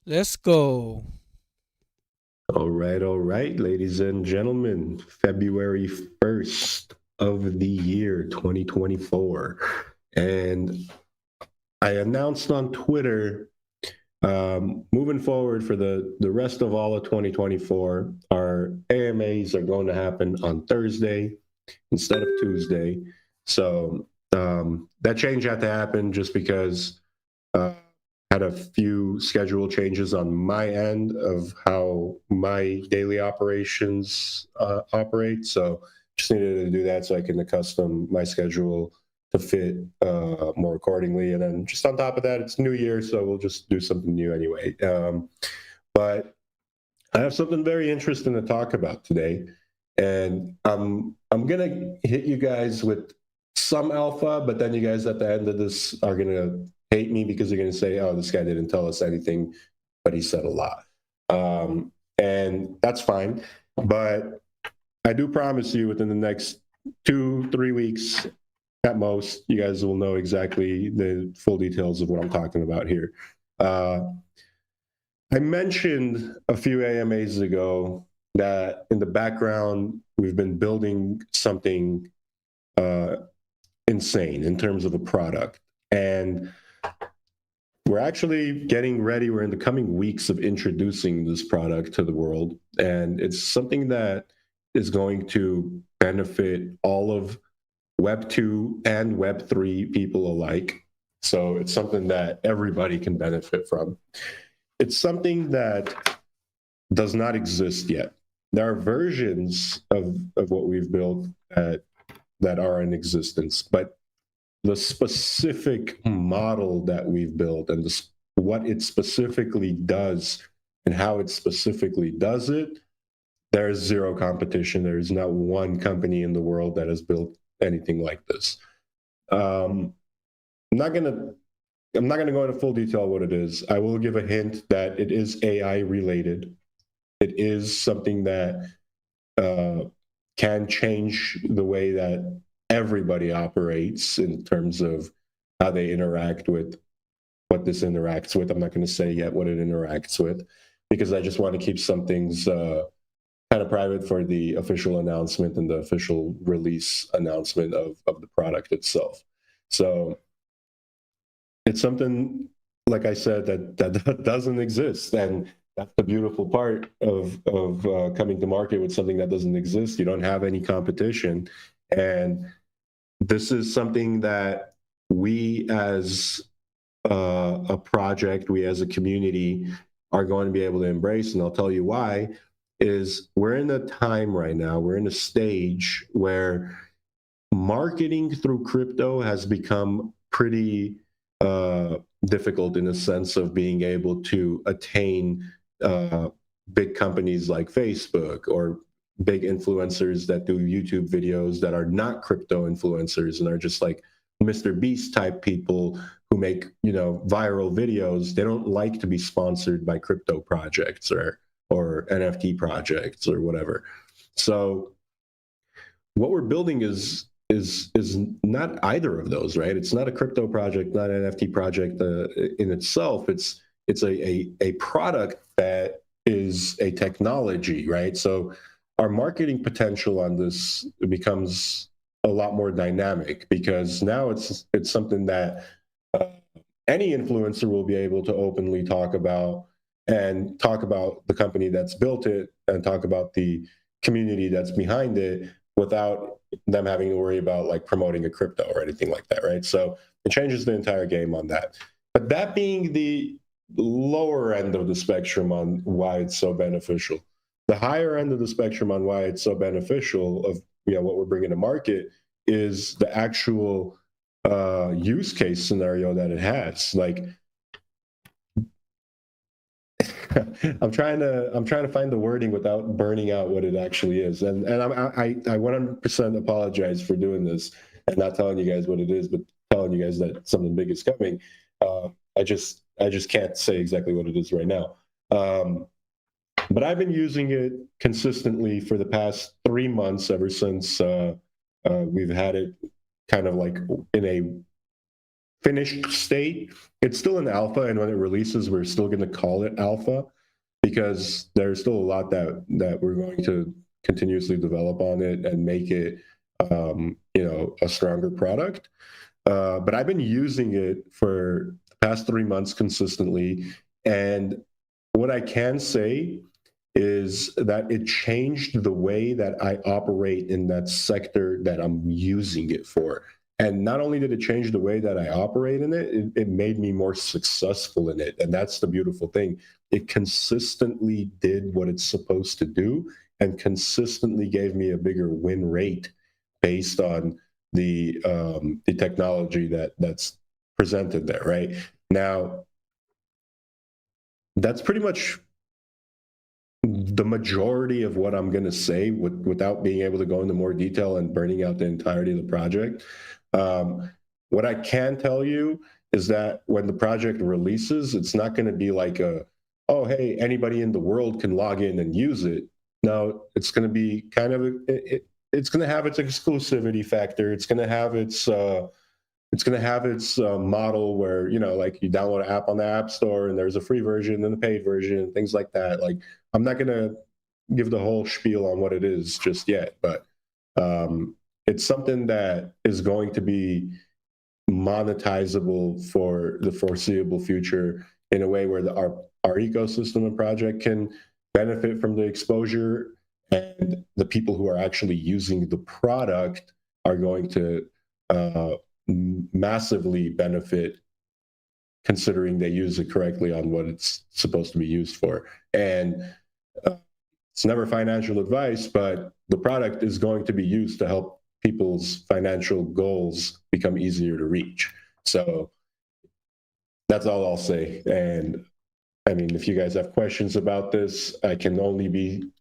Let's go. All right, ladies and gentlemen. February 1st of the year 2024. And I announced on Twitter, moving forward for the rest of all of 2024, our AMAs are going to happen on Thursday instead of Tuesday. So that change had to happen just because uh, had a few schedule changes on my end of how my daily operations operate. So just needed to do that so I can accustom my schedule to fit more accordingly. And then just on top of that, it's New Year, so we'll just do something new anyway. But I have something very interesting to talk about today, and I'm gonna hit you guys with some alpha, but then you guys at the end of this are gonna hate me because you're gonna say, "Oh, this guy didn't tell us anything, but he said a lot," and that's fine. But I do promise you, within the next 2, 3 weeks at most, you guys will know exactly the full details of what I'm talking about here. Uh, I mentioned a few AMAs ago that in the background, we've been building something uh, insane in terms of a product. And we're actually getting ready. We're in the coming weeks of introducing this product to the world. And it's something that is going to benefit all of Web 2 and Web 3 people alike. So it's something that everybody can benefit from. It's something that does not exist yet. There are versions of what we've built that are in existence, but the specific model that we've built and what it specifically does and how it specifically does it, there's zero competition. There is not one company in the world that has built anything like this. Um, I'm not gonna I'm not gonna go into full detail what it is. I will give a hint that it is AI related. It is something that uh, can change the way that everybody operates in terms of how they interact with what this interacts with. I'm not going to say yet what it interacts with because I just want to keep some things kind of private for the official announcement and the official release announcement of the product itself. So it's something, like I said, that doesn't exist, and that's the beautiful part of coming to market with something that doesn't exist. You don't have any competition, and this is something that we as a project, we as a community are going to be able to embrace, and I'll tell you why. Is we're in a time right now, we're in a stage where marketing through crypto has become pretty difficult in the sense of being able to attain uh, big companies like Facebook or big influencers that do YouTube videos that are not crypto influencers and are just like Mr. Beast type people who make viral videos. They don't like to be sponsored by crypto projects or NFT projects or whatever. So what we're building is not either of those, right? It's not a crypto project, not an NFT project in itself. It's a product that is a technology, right? So our marketing potential on this becomes a lot more dynamic because now it's something that uh, any influencer will be able to openly talk about and talk about the company that's built it and talk about the community that's behind it without them having to worry about like promoting a crypto or anything like that, right? So it changes the entire game on that. But that being the lower end of the spectrum on why it's so beneficial, the higher end of the spectrum on why it's so beneficial of what we're bringing to market is the actual use case scenario that it has. Like I'm trying to find the wording without burning out what it actually is, and I 100% apologize for doing this and not telling you guys what it is, but telling you guys that something big is coming. I just can't say exactly what it is right now. Um, but I've been using it consistently for the past 3 months, ever since we've had it kind of like in a finished state. It's still in alpha, and when it releases, we're still going to call it alpha because there's still a lot that we're going to continuously develop on it and make it, a stronger product. But I've been using it for the past 3 months consistently, and what I can say is that it changed the way that I operate in that sector that I'm using it for. And not only did it change the way that I operate in it made me more successful in it. And that's the beautiful thing. It consistently did what it's supposed to do and consistently gave me a bigger win rate based on the technology that's presented there, right? Now, that's pretty much the majority of what I'm going to say without being able to go into more detail and burning out the entirety of the project. What I can tell you is that when the project releases, it's not going to be like oh, hey, anybody in the world can log in and use it. No, it's going to be kind of, it's going to have its exclusivity factor. It's going to have its model where, like you download an app on the App Store and there's a free version and a paid version, things like that. Like, I'm not going to give the whole spiel on what it is just yet, but it's something that is going to be monetizable for the foreseeable future in a way where our ecosystem and project can benefit from the exposure, and the people who are actually using the product are going to massively benefit, considering they use it correctly on what it's supposed to be used for. And it's never financial advice, but the product is going to be used to help people's financial goals become easier to reach. So that's all I'll say. And I mean, if you guys have questions about this, I can only be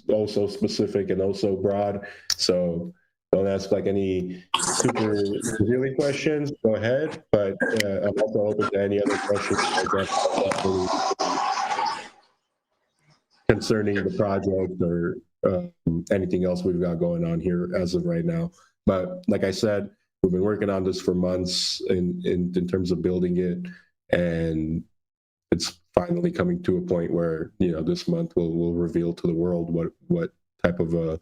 also specific and also broad. So don't ask like any super revealing questions. Go ahead, but I'm also open to any other questions concerning the project or anything else we've got going on here as of right now. But like I said, we've been working on this for months in terms of building it, and it's finally coming to a point where this month we'll reveal to the world what type of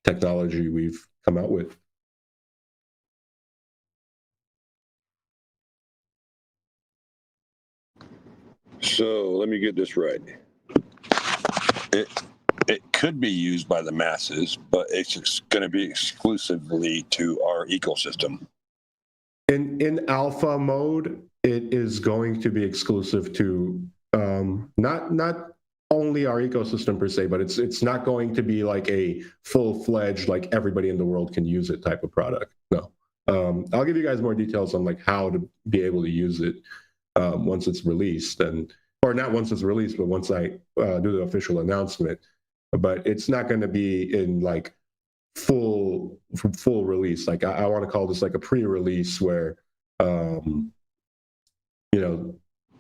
technology we've come out with. So let me get this right. It could be used by the masses, but it's going to be exclusively to our ecosystem. In alpha mode, it is going to be exclusive to not only our ecosystem per se, but it's not going to be like a full-fledged, like everybody in the world can use it type of product. No. I'll give you guys more details on like how to be able to use it once it's released, or not once it's released, but once I do the official announcement. But it's not going to be in like full release. Like I want to call this like a pre-release where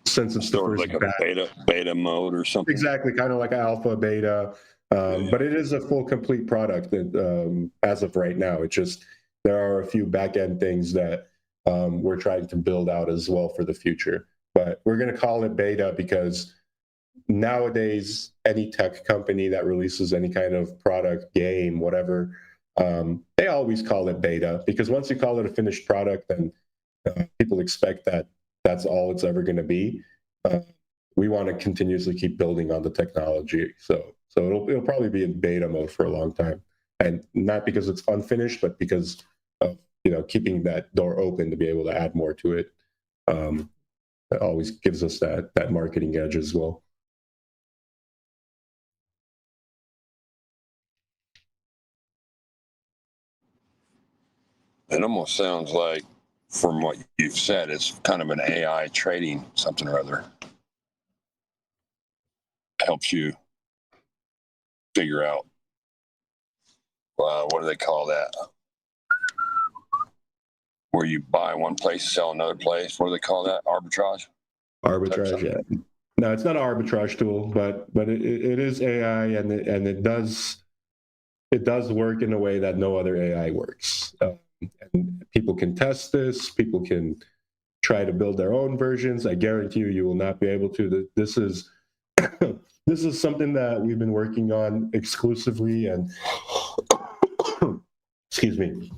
since it's sort the of first like a beta mode or something. Exactly, kind of like alpha, beta, but it is a full complete product that, as of right now. It's just there are a few back end things that we're trying to build out as well for the future. But we're going to call it beta because nowadays any tech company that releases any kind of product, game, whatever, they always call it beta, because once you call it a finished product, then people expect that that's all it's ever going to be. We want to continuously keep building on the technology, so it'll probably be in beta mode for a long time, and not because it's unfinished, but because of keeping that door open to be able to add more to it. That always gives us that marketing edge as well. It almost sounds like, from what you've said, it's kind of an AI trading something or other. Helps you figure out, what do they call that? Where you buy one place, sell another place. What do they call that? Arbitrage? Arbitrage, yeah. No, it's not an arbitrage tool, but it is AI, and it does work in a way that no other AI works. And people can test this. People can try to build their own versions. I guarantee you, you will not be able to. This is this is something that we've been working on exclusively, and excuse me,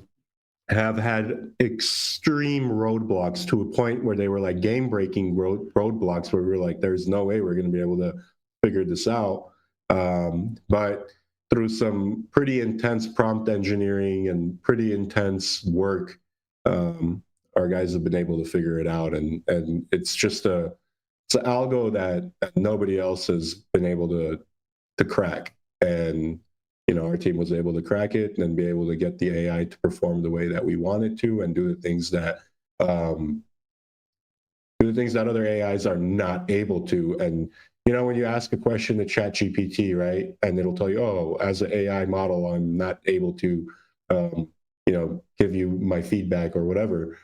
have had extreme roadblocks to a point where they were like game-breaking roadblocks, where we were like, "There's no way we're going to be able to figure this out." But through some pretty intense prompt engineering and pretty intense work, our guys have been able to figure it out, and it's just it's an algo that nobody else has been able to crack. And our team was able to crack it and be able to get the AI to perform the way that we want it to, and do the things that other AIs are not able to. And when you ask a question to ChatGPT, right, and it'll tell you, "Oh, as an AI model, I'm not able to, give you my feedback or whatever."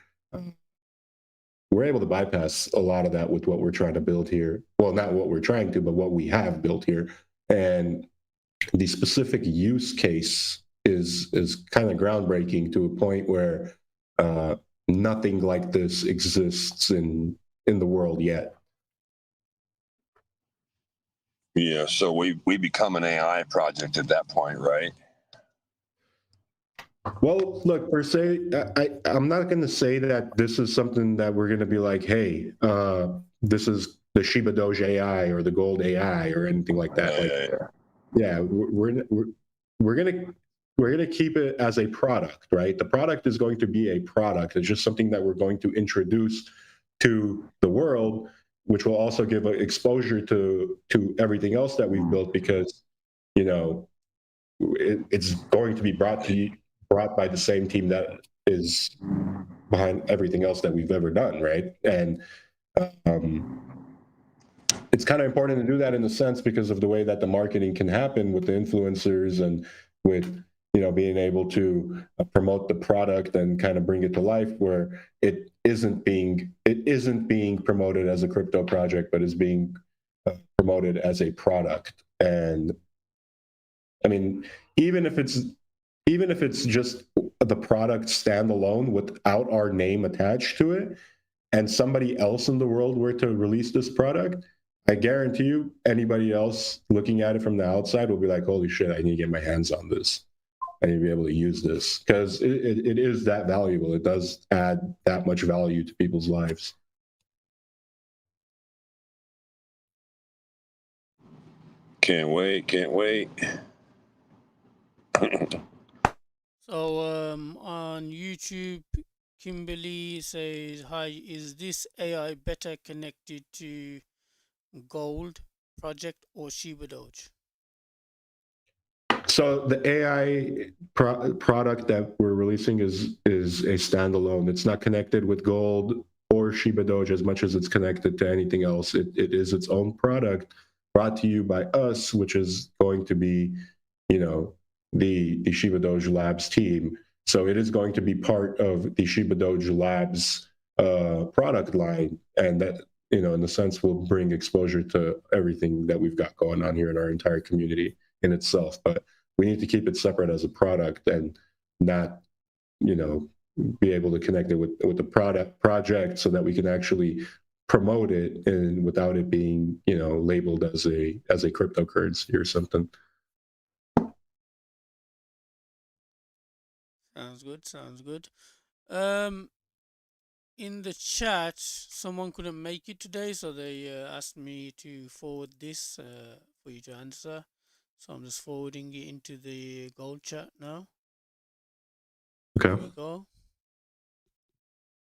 We're able to bypass a lot of that with what we're trying to build here. Well, not what we're trying to, but what we have built here. And the specific use case is kind of groundbreaking, to a point where nothing like this exists in the world yet. Yeah, so we become an AI project at that point, right? Well, look, per se, I'm not going to say that this is something that we're going to be like, "Hey, this is the ShibaDoge AI or the Gold AI," or anything like that. Yeah, we're gonna keep it as a product, right? The product is going to be a product. It's just something that we're going to introduce to the world, which will also give exposure to everything else that we've built, because it's going to be brought by the same team that is behind everything else that we've ever done, right? And it's kind of important to do that, in the sense, because of the way that the marketing can happen with the influencers, and with being able to promote the product and kind of bring it to life, where it isn't being promoted as a crypto project, but is being promoted as a product. And I mean, even if it's just the product standalone without our name attached to it, and somebody else in the world were to release this product, I guarantee you, anybody else looking at it from the outside will be like, "Holy shit, I need to get my hands on this. I need to be able to use this," because it is that valuable. It does add that much value to people's lives. Can't wait. So on YouTube, Kimberly says, "Hi, is this AI better connected to Gold project or ShibaDoge?" So the AI product that we're releasing is a standalone. It's not connected with Gold or ShibaDoge as much as it's connected to anything else. It is its own product, brought to you by us, which is going to be, the ShibaDoge Labs team. So it is going to be part of the ShibaDoge Labs product line, and that, in a sense, will bring exposure to everything that we've got going on here in our entire community in itself. But we need to keep it separate as a product, and not, be able to connect it with the project, so that we can actually promote it, and without it being, labeled as a cryptocurrency or something. Sounds good. In the chat, someone couldn't make it today, so they asked me to forward this for you to answer. So I'm just forwarding it into the Gold chat now. Okay. Here we go.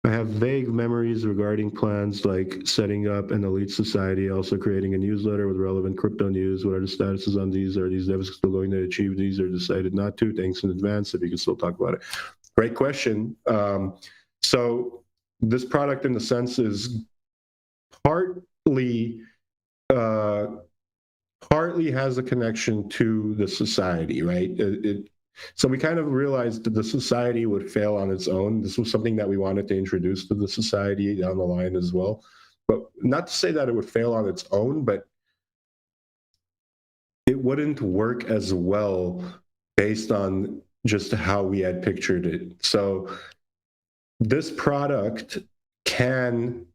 I have vague memories regarding plans like setting up an elite society, also creating a newsletter with relevant crypto news. What are the statuses on these? Are these devs still going to achieve these, or decided not to? Thanks in advance if you can still talk about it. Great question. So this product, in a sense, is partly has a connection to the society, right? So we kind of realized that the society would fail on its own. This was something that we wanted to introduce to the society down the line as well. But not to say that it would fail on its own, but it wouldn't work as well based on just how we had pictured it. So this product can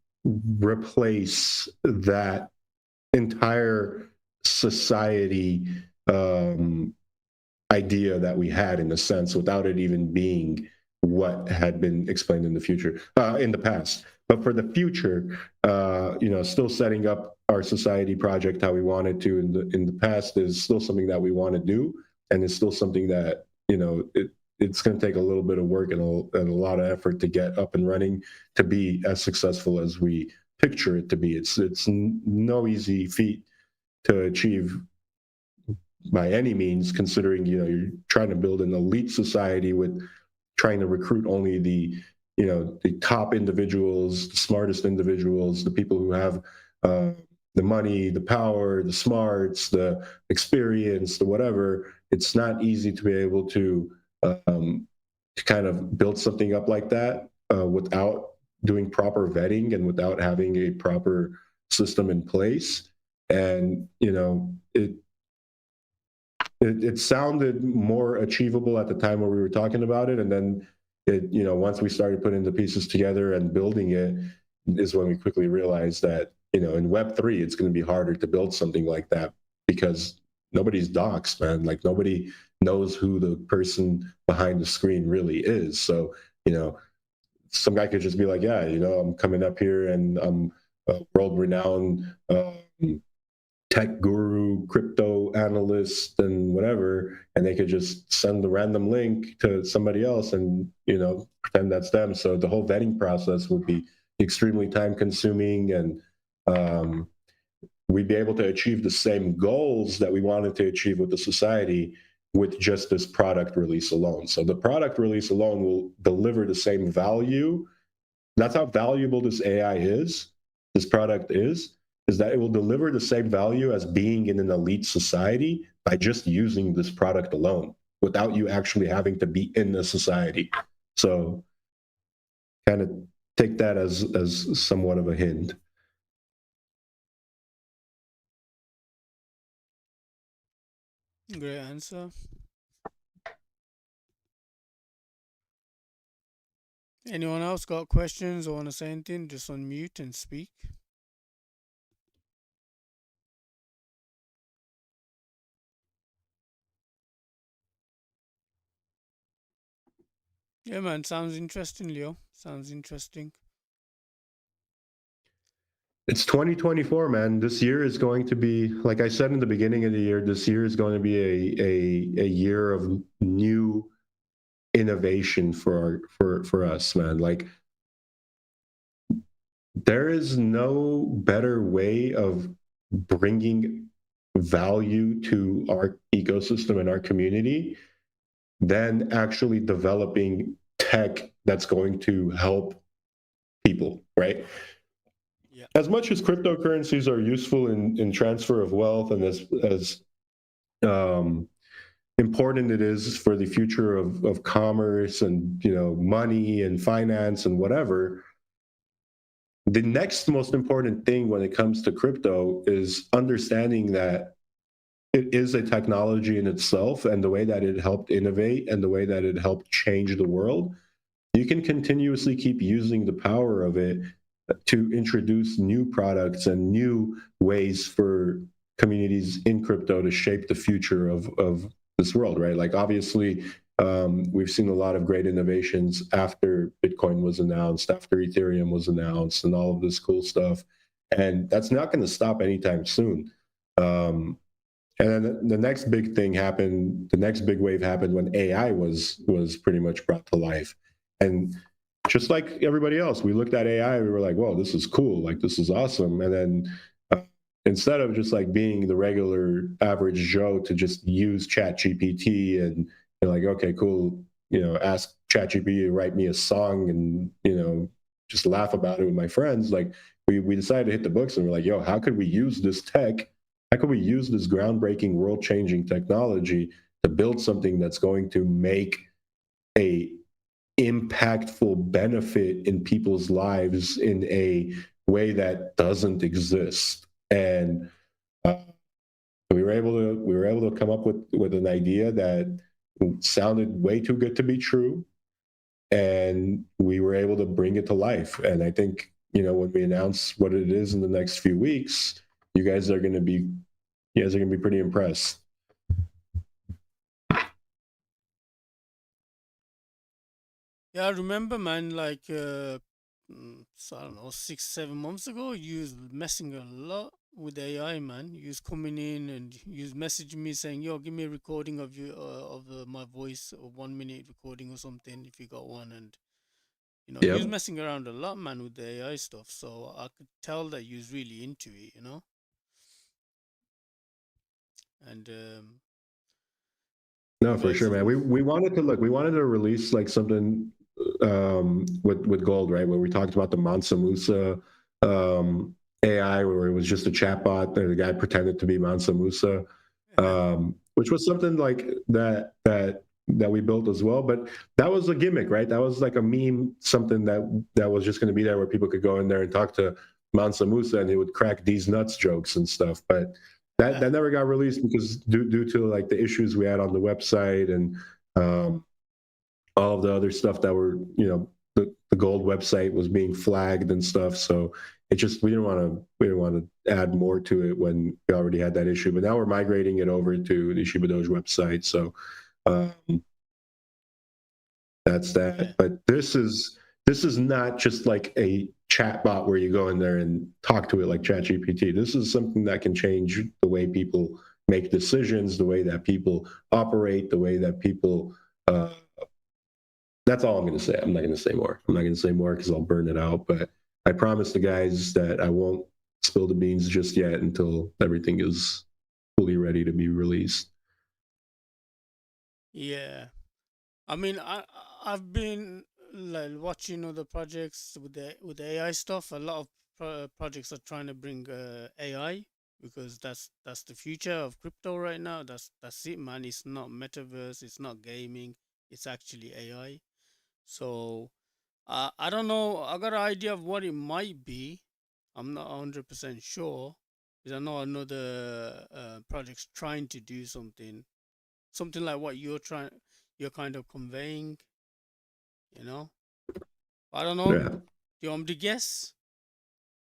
replace that entire society idea that we had, in a sense, without it even being what had been explained in the past. But for the future, still setting up our society project how we wanted to in the past is still something that we want to do, and it's still something that it's going to take a little bit of work and a lot of effort to get up and running to be as successful as we picture it to be. It's no easy feat to achieve by any means, considering you're trying to build an elite society with trying to recruit only the top individuals, the smartest individuals, the people who have the money, the power, the smarts, the experience, the whatever. It's not easy to be able to kind of build something up like that without doing proper vetting and without having a proper system in place. And it sounded more achievable at the time when we were talking about it, and then once we started putting the pieces together and building it is when we quickly realized that in Web3 it's going to be harder to build something like that because nobody's doxxed, man. Like, nobody knows who the person behind the screen really is. So some guy could just be like, yeah, I'm coming up here and I'm a world-renowned tech guru, crypto analyst, and whatever, and they could just send the random link to somebody else and pretend that's them. So the whole vetting process would be extremely time consuming, and we'd be able to achieve the same goals that we wanted to achieve with the society with just this product release alone. So the product release alone will deliver the same value. That's how valuable this AI is, this product is that it will deliver the same value as being in an elite society by just using this product alone without you actually having to be in the society. So kind of take that as somewhat of a hint. Great answer. Anyone else got questions or want to say anything? Just unmute and speak. Yeah, man. Sounds interesting, Leo. Sounds interesting. It's 2024, man. This year is going to be, like I said in the beginning of the year, this year is going to be a year of new innovation for us, man. Like, there is no better way of bringing value to our ecosystem and our community than actually developing tech that's going to help people, right? Yeah. As much as cryptocurrencies are useful in transfer of wealth, and as important it is for the future of commerce and money and finance and whatever, the next most important thing when it comes to crypto is understanding that it is a technology in itself, and the way that it helped innovate and the way that it helped change the world. You can continuously keep using the power of it to introduce new products and new ways for communities in crypto to shape the future of this world, right? Like, obviously, we've seen a lot of great innovations after Bitcoin was announced, after Ethereum was announced, and all of this cool stuff. And that's not going to stop anytime soon. And then the next big thing happened, the next big wave happened when AI was pretty much brought to life. And just like everybody else, we looked at AI, we were like, whoa, this is cool, like, this is awesome. And then instead of just like being the regular average Joe to just use ChatGPT and you're like, okay, cool, ask ChatGPT to write me a song and, just laugh about it with my friends. Like, we decided to hit the books and we're like, yo, how could we use this tech? How can we use this groundbreaking, world-changing technology to build something that's going to make a impactful benefit in people's lives in a way that doesn't exist? And we were able to come up with an idea that sounded way too good to be true. and we were able to bring it to life. And I think, when we announce what it is in the next few weeks, you guys are going to be pretty impressed. Yeah, I remember, man. Like, so I don't know, 6, 7 months ago, you was messing a lot with AI, man. You was coming in and you was messaging me saying, "Yo, give me a recording of you of my voice, or 1 minute recording or something if you got one." And you was Yep. messing around a lot, man, with the AI stuff. So I could tell that you was really into it, And No, for sure, man. basically, We wanted to release like something with gold, right? Where we talked about the Mansa Musa AI, where it was just a chatbot, and the guy pretended to be Mansa Musa, which was something like that we built as well. But that was a gimmick, right? That was like a meme, something that was just going to be there, where people could go in there and talk to Mansa Musa, and he would crack these nuts jokes and stuff. But that never got released because due to like the issues we had on the website and all of the other stuff that were, the gold website was being flagged and stuff. So it just, we didn't want to add more to it when we already had that issue. But now we're migrating it over to the ShibaDoge website. So that's that. yeah. But this is not just like a chat bot where you go in there and talk to it like ChatGPT. This is something that can change the way people make decisions, the way that people operate, the way that people. That's all I'm going to say. I'm not going to say more. I'm not going to say more because I'll burn it out. But I promise the guys that I won't spill the beans just yet until everything is fully ready to be released. Yeah. I mean, I've been like watching other projects with the AI stuff. A lot of projects are trying to bring AI because that's the future of crypto right now. That's it, man. It's not metaverse. It's not gaming. It's actually AI. So I don't know. I got an idea of what it might be. I'm not 100% sure because I know another project's trying to do something like what you're kind of conveying, you know. I don't know. Yeah. Do you want me to guess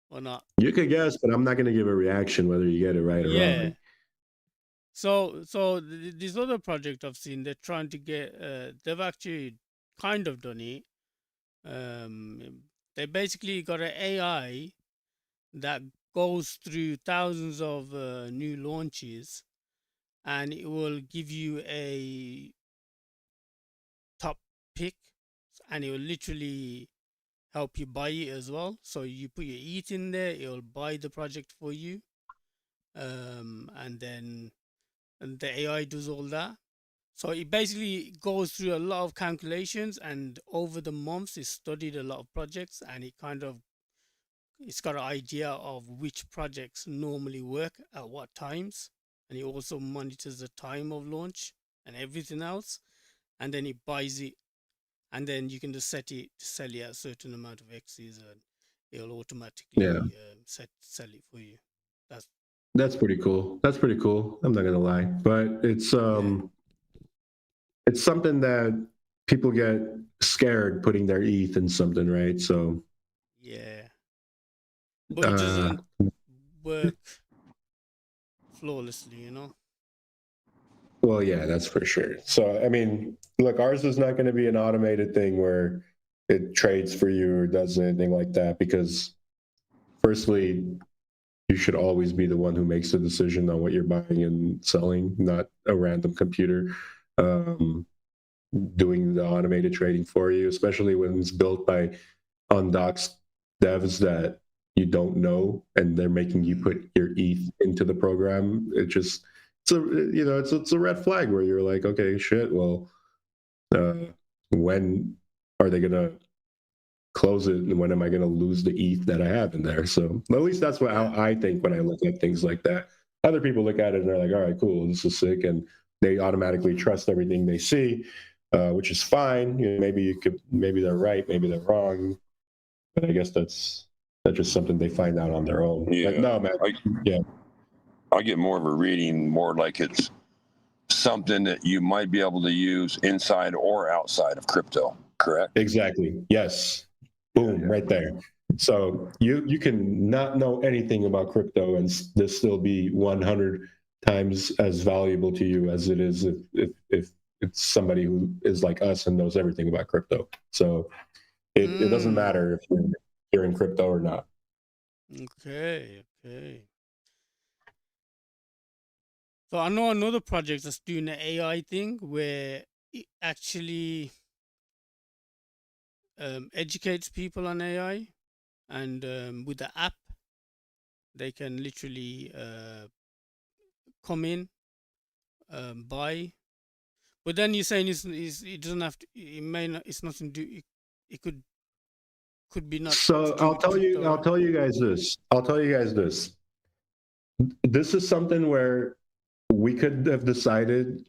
or not? You could guess, but I'm not going to give a reaction whether you get it right or Yeah. wrong. So this other project I've seen, they're trying to get. They've actually kind of done it. They basically got an AI that goes through thousands of new launches, and it will give you a top pick, and it will literally help you buy it as well. So you put your ETH in there, it'll buy the project for you, and then the AI does all that. So it basically goes through a lot of calculations, and over the months, it studied a lot of projects, and it's got an idea of which projects normally work at what times, and it also monitors the time of launch and everything else, and then it buys it, and then you can just set it to sell it at a certain amount of X's, and it'll Yeah. automatically sell it for you. That's That's pretty cool. That's pretty cool. I'm not going to lie, but yeah, it's something that people get scared putting their ETH in something, right? So, yeah, but it uh, doesn't work flawlessly, well, yeah, that's for sure. So, I mean, look, ours is not going to be an automated thing where it trades for you or does anything like that because, firstly, you should always be the one who makes the decision on what you're buying and selling, not a random computer doing the automated trading for you, especially when it's built by undoxed devs that you don't know and they're making you put your ETH into the program. It's a red flag where you're like, okay, shit, well, when are they gonna close it and when am I going to lose the ETH that I have in there? So at least that's how I think when I look at things like that. Other people look at it and they're like, all right, cool, this is sick. And they automatically trust everything they see, which is fine. Maybe they're right, maybe they're wrong. But I guess that's just something they find out on their own. Yeah. But no, man. I get more of a reading, more like it's something that you might be able to use inside or outside of crypto. correct? Exactly. Yes. Boom, Yeah. right there. So you can not know anything about crypto and this still be 100 times as valuable to you as it is if it's somebody who is like us and knows everything about crypto. So it doesn't matter if you're in crypto or not. Okay. So I know another project that's doing the AI thing where it actually educates people on AI, and with the app, they can literally come in, buy. But then you're saying it doesn't have to. It may not. It's nothing to do. It could be not to So do with crypto, I'll right? tell you guys this. I'll tell you guys this. This is something where we could have decided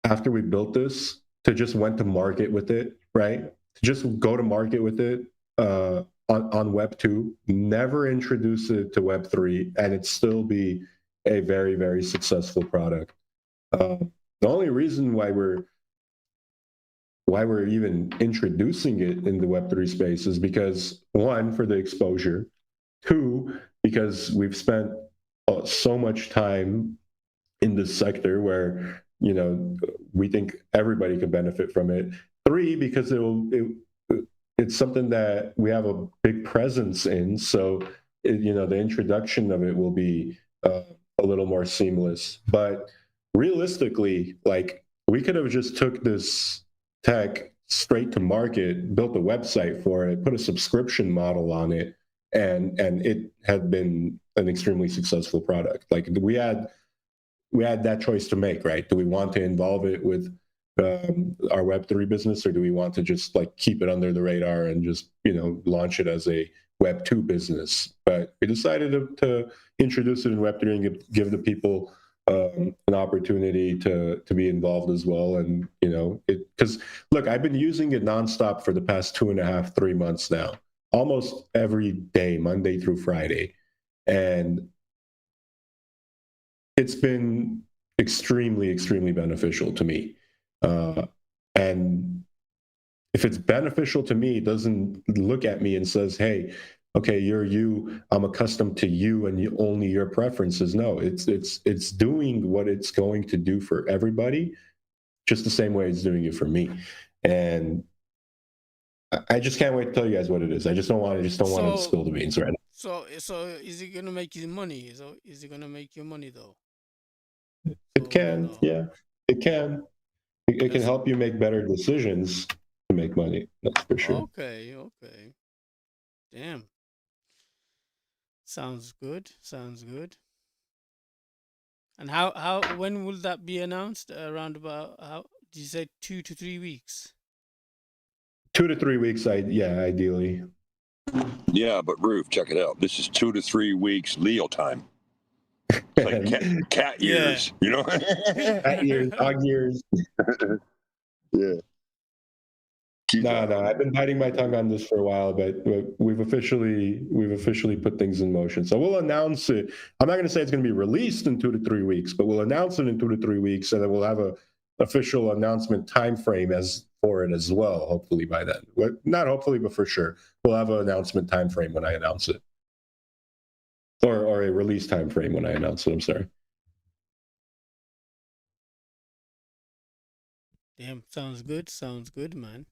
after we built this to just went to market with it, right? To just go to market with it on Web 2, never introduce it to Web 3, and it still be a very, very successful product. The only reason why we're even introducing it in the Web3 space is because, one, for the exposure, two, because we've spent so much time in this sector where we think everybody could benefit from it. Three, because it's something that we have a big presence in, so the introduction of it will be a little more seamless. But realistically, like, we could have just took this tech straight to market, built a website for it, put a subscription model on it, and it had been an extremely successful product. Like, we had that choice to make, right? Do we want to involve it with our Web3 business, or do we want to just like keep it under the radar and just launch it as a Web2 business? But we decided to introduce it in Web3 and give the people an opportunity to be involved as well. And because look, I've been using it nonstop for the past 2.5, 3 months now, almost every day, Monday through Friday, and it's been extremely, extremely beneficial to me. And if it's beneficial to me, it doesn't look at me and says, hey, okay, you're you, I'm accustomed to you and only your preferences. No, it's doing what it's going to do for everybody, just the same way it's doing it for me. And I just can't wait to tell you guys what it is. I just don't want to spill the beans right now. So is it gonna make you money? So is it gonna make you money though? It can, yeah, it can. It can help you make better decisions to make money. That's for sure. Okay. Damn. Sounds good. And when will that be announced? Around about, how did you say, 2 to 3 weeks? 2 to 3 weeks, ideally. Yeah, but Roof, check it out. This is 2 to 3 weeks Leo time. It's like cat years, Cat years, dog years. Yeah. No, I've been biting my tongue on this for a while, but we've officially put things in motion. So we'll announce it. I'm not going to say it's going to be released in 2 to 3 weeks, but we'll announce it in 2 to 3 weeks, and then we'll have a official announcement time frame for it as well. Hopefully by then, not hopefully, but for sure, we'll have an announcement time frame when I announce it, or a release time frame when I announce it. I'm sorry. Damn, sounds good, man.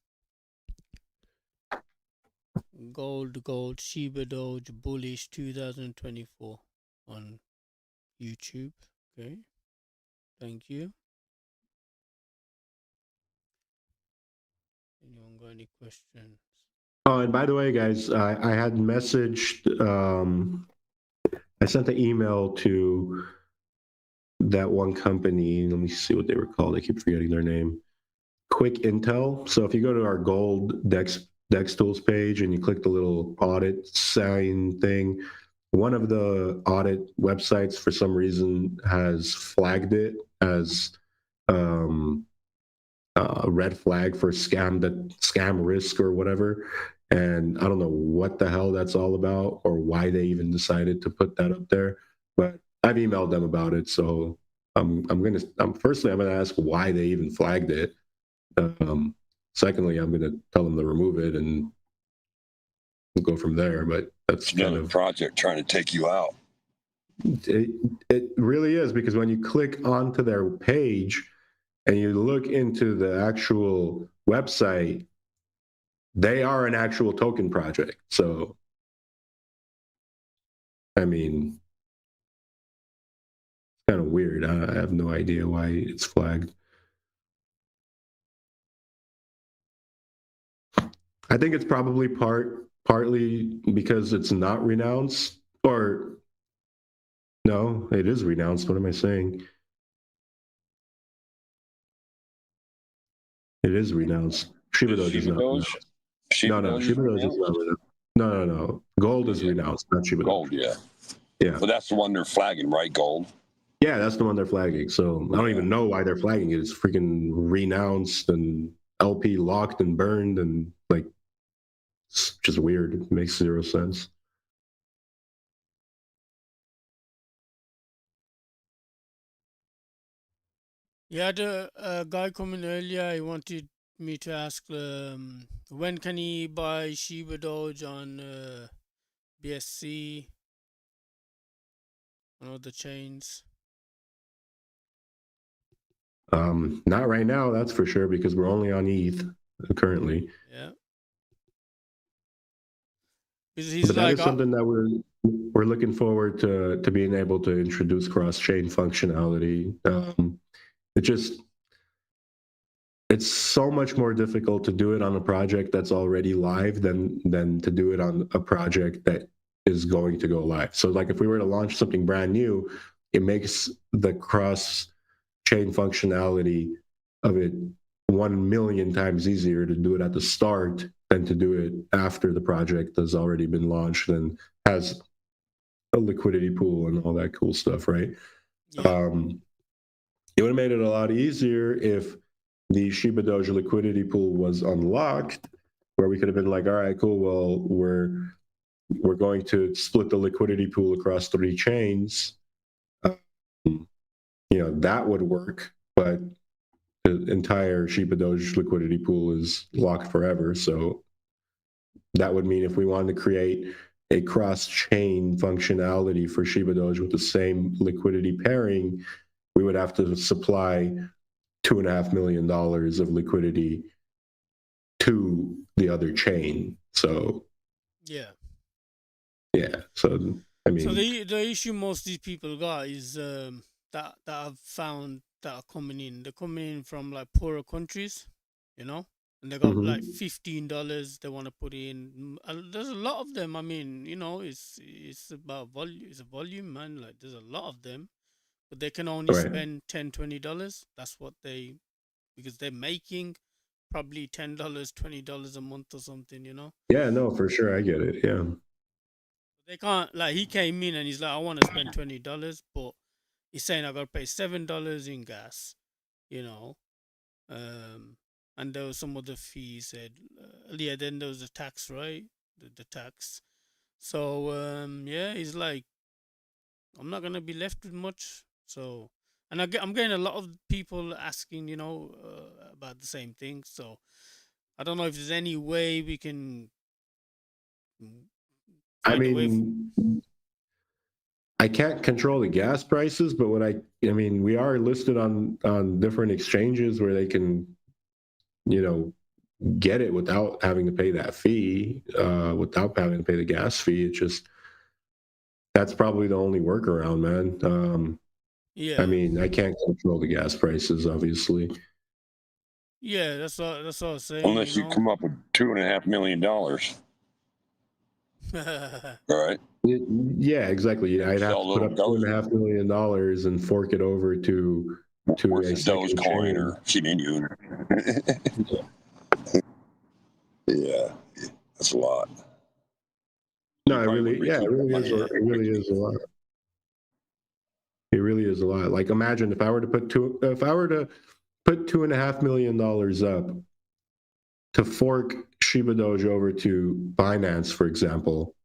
Gold, ShibaDoge, Bullish 2024 on YouTube. Okay, thank you. Anyone got any questions? Oh, and by the way, guys, I had messaged. I sent an email to that one company. Let me see what they were called. I keep forgetting their name. Quick Intel. So if you go to our Gold Dex Tools page and you click the little audit sign thing, one of the audit websites for some reason has flagged it as a red flag for scam risk or whatever. And I don't know what the hell that's all about or why they even decided to put that up there. But I've emailed them about it. So firstly, I'm gonna ask why they even flagged it. secondly, I'm going to tell them to remove it and we'll go from there. But that's It's kind another of project trying to take you out. it really is, because when you click onto their page and you look into the actual website, they are an actual token project. So, I mean, it's kind of weird. I have no idea why it's flagged. I think it's probably partly because it's not renounced, or no, it is renounced. What am I saying? It is renounced. ShibaDoge is not renounced. No, ShibaDoge is ShibaDoge is not renounced. No. Gold is renounced, not ShibaDoge. Gold, yeah. Yeah. Well, that's the one they're flagging, right? Gold. Yeah, that's the one they're flagging. So I don't even know why they're flagging it. It's freaking renounced and LP locked and burned, and like, it's just weird. It makes zero sense. You had a guy come in earlier. He wanted me to ask when can he buy ShibaDoge on BSC and other chains. Not right now, that's for sure, because we're only on ETH currently. Yeah. He's But that like, is something that we're looking forward to being able to introduce cross-chain functionality. It's so much more difficult to do it on a project that's already live than to do it on a project that is going to go live. So like if we were to launch something brand new, it makes the cross-chain functionality of it 1 million times easier to do it at the start than to do it after the project has already been launched and has a liquidity pool and all that cool stuff, right? yeah. It would have made it a lot easier if the ShibaDoge liquidity pool was unlocked, where we could have been like, all right, cool, well, we're going to split the liquidity pool across 3 chains. That would work, but the entire ShibaDoge liquidity pool is locked forever. So that would mean if we wanted to create a cross-chain functionality for ShibaDoge with the same liquidity pairing, we would have to supply $2.5 million of liquidity to the other chain. So Yeah. So I mean, so the issue most of these people got is that I've found that are coming in. They're coming in from like poorer countries, and they got like $15 they want to put in. There's a lot of them. I mean, it's about volume. It's a volume, man. Like there's a lot of them, but they can only spend $10-20. That's what because they're making probably $10, $20 a month or something. Yeah, no, for sure, I get it. Yeah. They can't, like, he came in and he's like, I want to spend $20, but he's saying I got to pay $7 in gas, you know. And there was some other fees. Said, yeah, then there was the tax, right? The tax. So, yeah, he's like, I'm not going to be left with much. So, and I'm getting a lot of people asking, about the same thing. So, I don't know if there's any way we can I find a way. mean, I can't control the gas prices, but we are listed on different exchanges where they can, get it without having to pay that fee, without having to pay the gas fee. It's just, that's probably the only workaround, man. Yeah. I mean, I can't control the gas prices, obviously. Yeah, that's all I was saying. Unless you come up with $2.5 million. All right. Yeah, exactly. I'd have to put up $2.5 million and fork it over to a Dogecoin or Shibainu. Yeah, that's a lot. No, it really is a lot. It really is a lot. Like, imagine if I were to put $2.5 million up to fork ShibaDoge over to Binance, for example.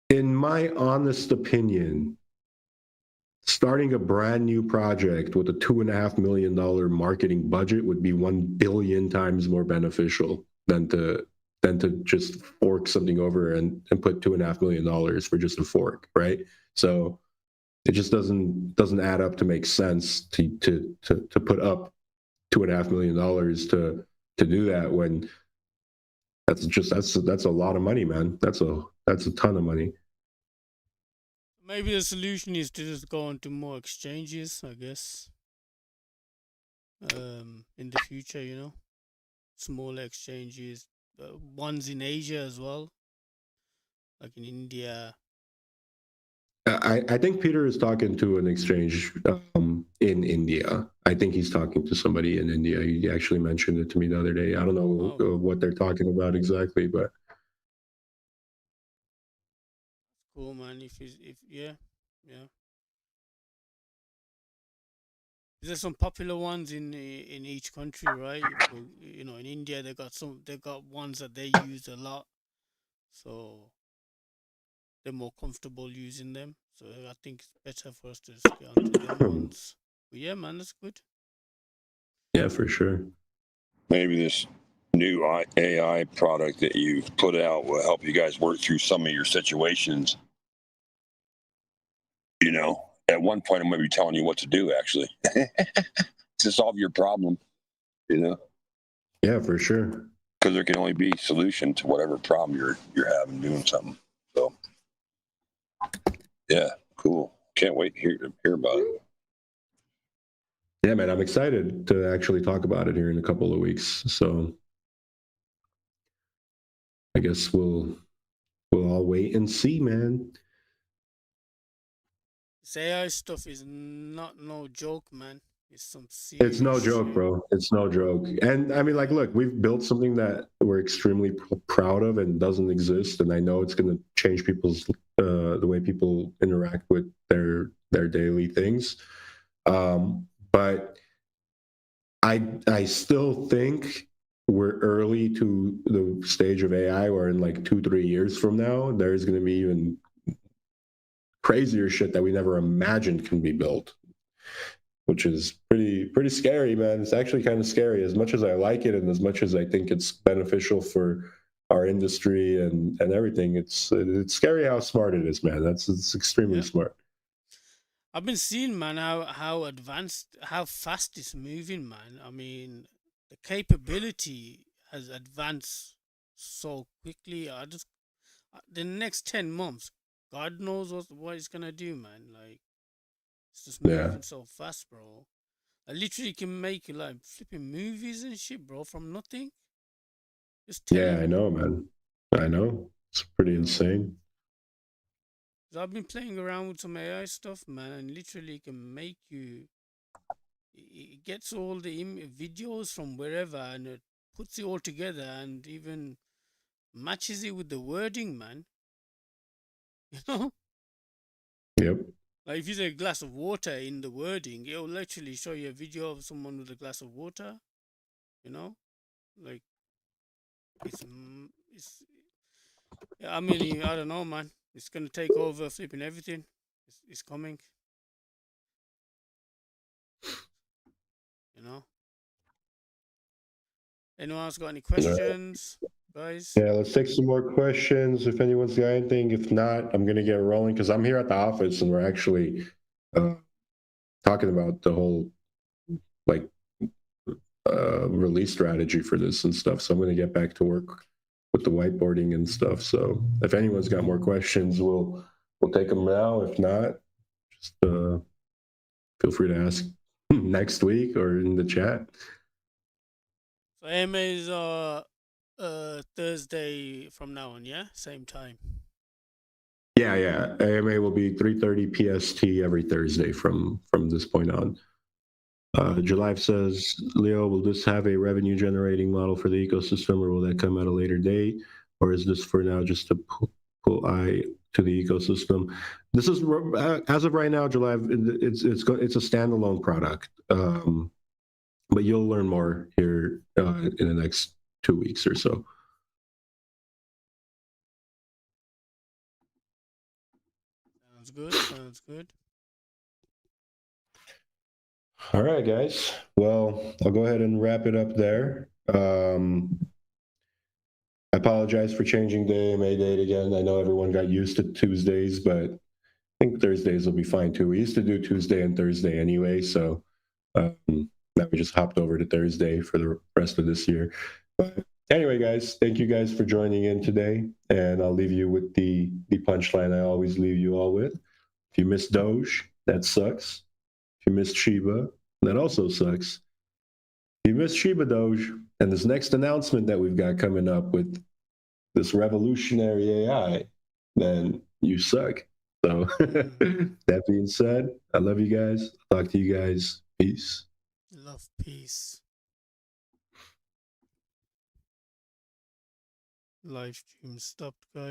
In my honest opinion, starting a brand new project with a $2.5 million marketing budget would be 1 billion times more beneficial than to just fork something over and put $2.5 million for just a fork, right? So it just doesn't add up to make sense to put up $2.5 million to do that when that's a lot of money, man. That's a ton of money. Maybe the solution is to just go onto more exchanges, I guess. In the future, you know, smaller exchanges, ones in Asia as well, like in India. I think Peter is talking to an exchange in India. I think he's talking to somebody in India. He actually mentioned it to me the other day. I don't know what they're talking about exactly, but Cool, man. If yeah. There's some popular ones in each country, right? You know, in India they got ones that they use a lot, so they're more comfortable using them. So I think it's better for us to just get onto them ones. But yeah, man, that's good. Yeah, for sure. Maybe this new AI product that you've put out will help you guys work through some of your situations. You know, at one point, I'm going to be telling you what to do, actually, to solve your problem, you know? Yeah, for sure. Because there can only be a solution to whatever problem you're having doing something. So, yeah, cool. Can't wait to hear about it. Yeah, man, I'm excited to actually talk about it here in a couple of weeks. So I guess we'll all wait and see, man. This AI stuff is not no joke, man. It's some serious. It's no joke, shit. bro. It's no joke. And I mean, like, look, we've built something that we're extremely proud of and doesn't exist. And I know it's going to change people's the way people interact with their daily things. But I still think we're early to the stage of AI where in like 2-3 years from now, there's going to be even crazier shit that we never imagined can be built, which is pretty scary, man. It's actually kind of scary. As much as I like it and as much as I think it's beneficial for our industry and everything, it's scary how smart it is, man. It's extremely smart. I've been seeing, man, how advanced, how fast it's moving, man. I mean, the capability has advanced so quickly. The next 10 months, God knows what it's gonna do, man. Like, it's just moving so fast, bro. I literally can make like flipping movies and shit, bro, from nothing. Just I know, man. I know. It's pretty insane. I've been playing around with some AI stuff, man, and literally can make you. It gets all the videos from wherever and it puts it all together and even matches it with the wording, man. You know? Yep. Like if you say a glass of water in the wording, it'll literally show you a video of someone with a glass of water. You know? Like it's I mean, I don't know, man. It's gonna take over flipping everything. It's coming. You know? Anyone else got any questions, guys? Yeah, let's take some more questions if anyone's got anything. If not, I'm gonna get rolling because I'm here at the office and we're actually talking about the whole like release strategy for this and stuff. So I'm gonna get back to work with the whiteboarding and stuff. So if anyone's got more questions, we'll take them now. If not, just feel free to ask next week or in the chat. So AMA is Thursday from now on, yeah? Same time. Yeah. AMA will be 3:30 PST every Thursday from this point on. July says, Leo, will this have a revenue generating model for the ecosystem or will that come at a later date? Or is this for now just to pull eye to the ecosystem? This is, as of right now, July, it's a standalone product. But you'll learn more here in the next 2 weeks or so. Sounds good. All right, guys. Well, I'll go ahead and wrap it up there. I apologize for changing the AMA date again. I know everyone got used to Tuesdays, but I think Thursdays will be fine too. We used to do Tuesday and Thursday anyway, so now we just hopped over to Thursday for the rest of this year. But anyway, guys, thank you guys for joining in today, and I'll leave you with the punchline I always leave you all with. If you missed Doge, that sucks. If you missed Shiba, that also sucks. If you missed ShibaDoge and this next announcement that we've got coming up with this revolutionary AI, then you suck. So that being said, I love you guys. Talk to you guys. Peace. Love, peace. Live stream stopped, guys.